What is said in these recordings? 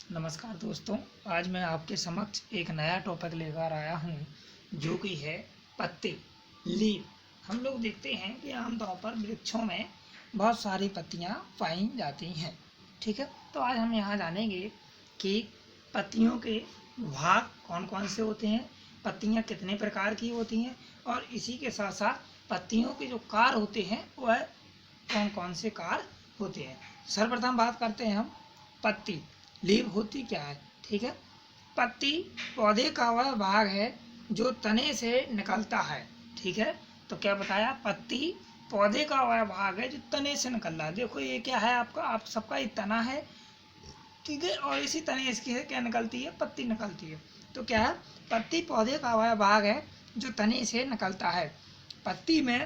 नमस्कार दोस्तों, आज मैं आपके समक्ष एक नया टॉपिक लेकर आया हूँ जो कि है पत्ते, लीफ। हम लोग देखते हैं कि आमतौर पर वृक्षों में बहुत सारी पत्तियाँ पाई जाती हैं। ठीक है, तो आज हम यहाँ जानेंगे कि पत्तियों के भाग कौन कौन से होते हैं, पत्तियाँ कितने प्रकार की होती हैं और इसी के साथ साथ पत्तियों के जो कार होते हैं वह कौन कौन से कार होते हैं। सर्वप्रथम बात करते हैं हम पत्ती। लीफ होती क्या है? ठीक है, पत्ती पौधे का वह भाग है जो तने से निकलता है। ठीक है, तो क्या बताया, पत्ती पौधे का वह भाग है जो तने से निकल रहा है। देखो ये क्या है, आपका आप सबका एक तना है, ठीक है, और इसी तने इसकी से क्या निकलती है, पत्ती निकलती है। तो क्या है, पत्ती पौधे का वह भाग है जो तने से निकलता है। पत्ती में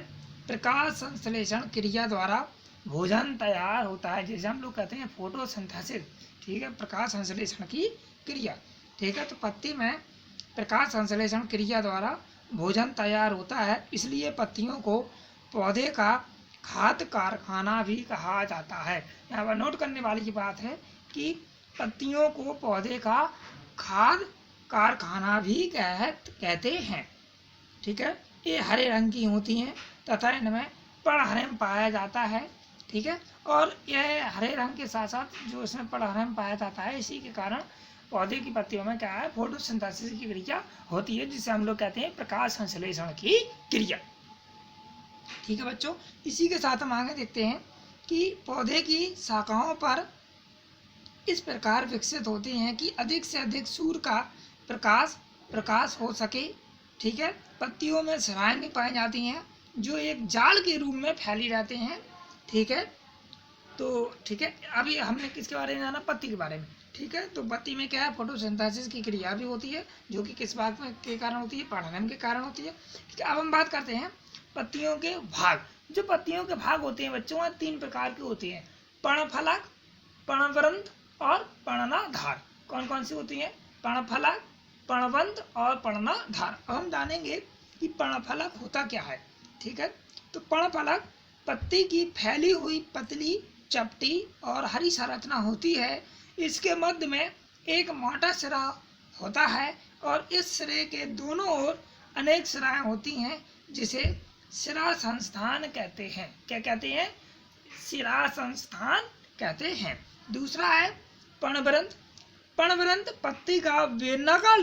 प्रकाश संश्लेषण क्रिया द्वारा भोजन तैयार होता है, जैसे हम लोग कहते हैं फोटोसिंथेसिस। ठीक है, प्रकाश संश्लेषण की क्रिया। ठीक है, तो पत्ती में प्रकाश संश्लेषण क्रिया द्वारा भोजन तैयार होता है, इसलिए पत्तियों को पौधे का खाद्य कारखाना भी कहा जाता है। यहाँ पर नोट करने वाली की बात है कि पत्तियों को पौधे का खाद्य कारखाना भी कहते हैं। ठीक है, ये हरे रंग की होती हैं तथा इनमें परागण पाया जाता है। ठीक है, और यह हरे रंग के साथ साथ जो इसमें परागण पाया जाता है, इसी के कारण पौधे की पत्तियों में क्या है, फोटोसिंथेसिस की क्रिया होती है, जिसे हम लोग कहते हैं प्रकाश संश्लेषण की क्रिया। ठीक है बच्चों, इसी के साथ हम आगे देखते हैं कि पौधे की शाखाओं पर इस प्रकार विकसित होती हैं कि अधिक से अधिक सूर्य का प्रकाश हो सके। ठीक है, पत्तियों में शिराएं भी पाई जाती हैं जो एक जाल के रूप में फैली रहते हैं। ठीक है, तो ठीक है, अभी हमने किसके बारे में जाना, पत्ती के बारे में। ठीक है, तो पत्ती में क्या है, फोटोसिंथेसिस की क्रिया भी होती है जो कि किस बात में के कारण होती है, परागण के कारण होती है। ठीक है, अब हम बात करते हैं पत्तियों के भाग। जो पत्तियों के भाग होते हैं बच्चों, तीन प्रकार के होते हैं, पर्णफलक, पर्णवृंत और पर्णनाधार। कौन कौन सी होती हैं, पर्णफलक, पर्णवृंत और पर्णनाधार। अब हम जानेंगे कि पर्णफलक होता क्या है। ठीक है, तो पर्णफलक पत्ती की फैली हुई पतली, चपटी और हरी संरचना होती है। इसके मध्य में एक मोटा सिरा होता है और इस सिरे के दोनों ओर अनेक सिराएं होती हैं, जिसे सिरा संस्थान कहते हैं। क्या कहते हैं, सिरा संस्थान कहते हैं। दूसरा है पर्णवृंत। पर्णवृंत पत्ती का बेलनाकार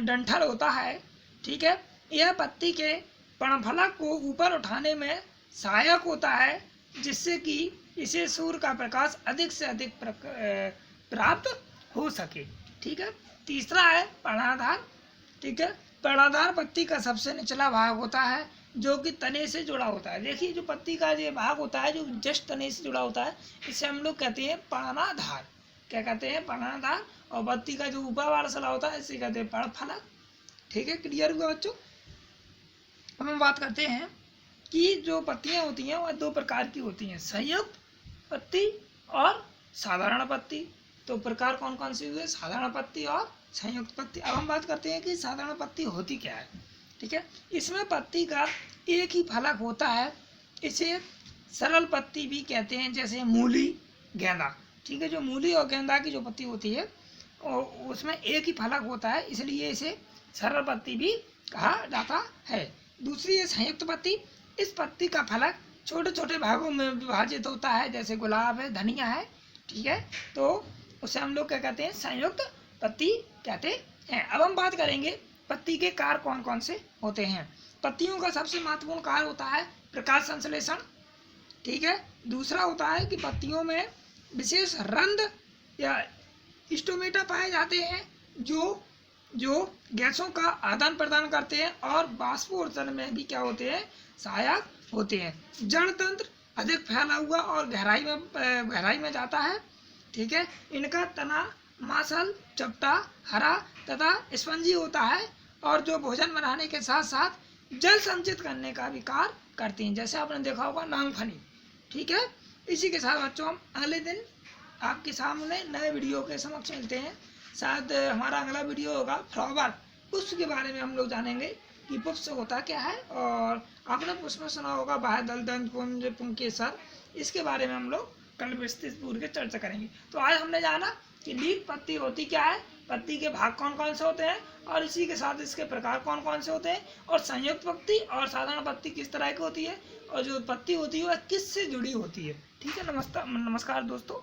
डंठल होता है। ठीक है, यह पत्ती के पर्णफलक को ऊपर उठाने में सहायक होता है, जिससे कि इसे सूर्य का प्रकाश अधिक से अधिक प्राप्त हो सके। ठीक है, तीसरा है पर्णाधार। ठीक है, पर्णाधार पत्ती का सबसे निचला भाग होता है जो कि तने से जुड़ा होता है। देखिए, जो पत्ती का ये भाग होता है जो जस्ट तने से जुड़ा होता है, इसे हम लोग कहते हैं पर्णाधार। क्या कहते हैं, पर्णाधार। और पत्ती का जो ऊपर वाला सला होता है इसे कहते हैं पर्णफलक। ठीक है, क्लियर हुआ बच्चों। अब हम बात करते हैं कि जो पत्तियां होती हैं वह दो प्रकार की होती हैं, संयुक्त पत्ती और साधारण पत्ती। तो प्रकार कौन कौन सी हुए, साधारण पत्ती और संयुक्त पत्ती। अब हम बात करते हैं कि साधारण पत्ती होती क्या है। ठीक है, इसमें पत्ती का एक ही फलक होता है, इसे सरल पत्ती भी कहते हैं, जैसे मूली, गेंदा। ठीक है, जो मूली और गेंदा की जो पत्ती होती है उसमें एक ही फलक होता है, इसलिए इसे सरल पत्ती भी कहा जाता है। दूसरी है संयुक्त पत्ती। इस पत्ती का फलक छोटे छोटे भागों में विभाजित होता है, जैसे गुलाब है, धनिया है। ठीक है, तो उसे हम लोग क्या कहते हैं, संयुक्त पत्ती कहते हैं। अब हम बात करेंगे पत्ती के कार्य कौन कौन से होते हैं। पत्तियों का सबसे महत्वपूर्ण कार्य होता है प्रकाश संश्लेषण। ठीक है, दूसरा होता है कि पत्तियों में विशेष रंध्र या स्टोमेटा पाए जाते हैं जो गैसों का आदान प्रदान करते हैं और वाष्पोत्सर्जन में भी क्या होते हैं, सहायक होते हैं। जड़ तंत्र अधिक फैला हुआ और गहराई में जाता है। ठीक है, इनका तना मांसल, चपटा, हरा तथा स्पंजी होता है और जो भोजन बनाने के साथ साथ जल संचित करने का भी कार्य करती हैं, जैसे आपने देखा होगा नांगफनी। ठीक है, इसी के साथ बच्चों हम अगले दिन आपके सामने नए वीडियो के समक्ष मिलते हैं। शायद हमारा अगला वीडियो होगा फ्लावर, पुष्प के बारे में हम लोग जानेंगे कि पुष्प होता क्या है। और आपने पुष्प में सुना होगा बाह्य दल, दंत पुंज, पुंकेसर, इसके बारे में हम लोग कल विस्तृत पूर्व के चर्चा करेंगे। तो आज हमने जाना कि लीफ पत्ती होती क्या है, पत्ती के भाग कौन कौन से होते हैं और इसी के साथ इसके प्रकार कौन कौन से होते हैं, और संयुक्त पत्ती और साधारण पत्ती किस तरह की होती है, और जो पत्ती होती है वह किससे जुड़ी होती है। ठीक है, नमस्कार दोस्तों।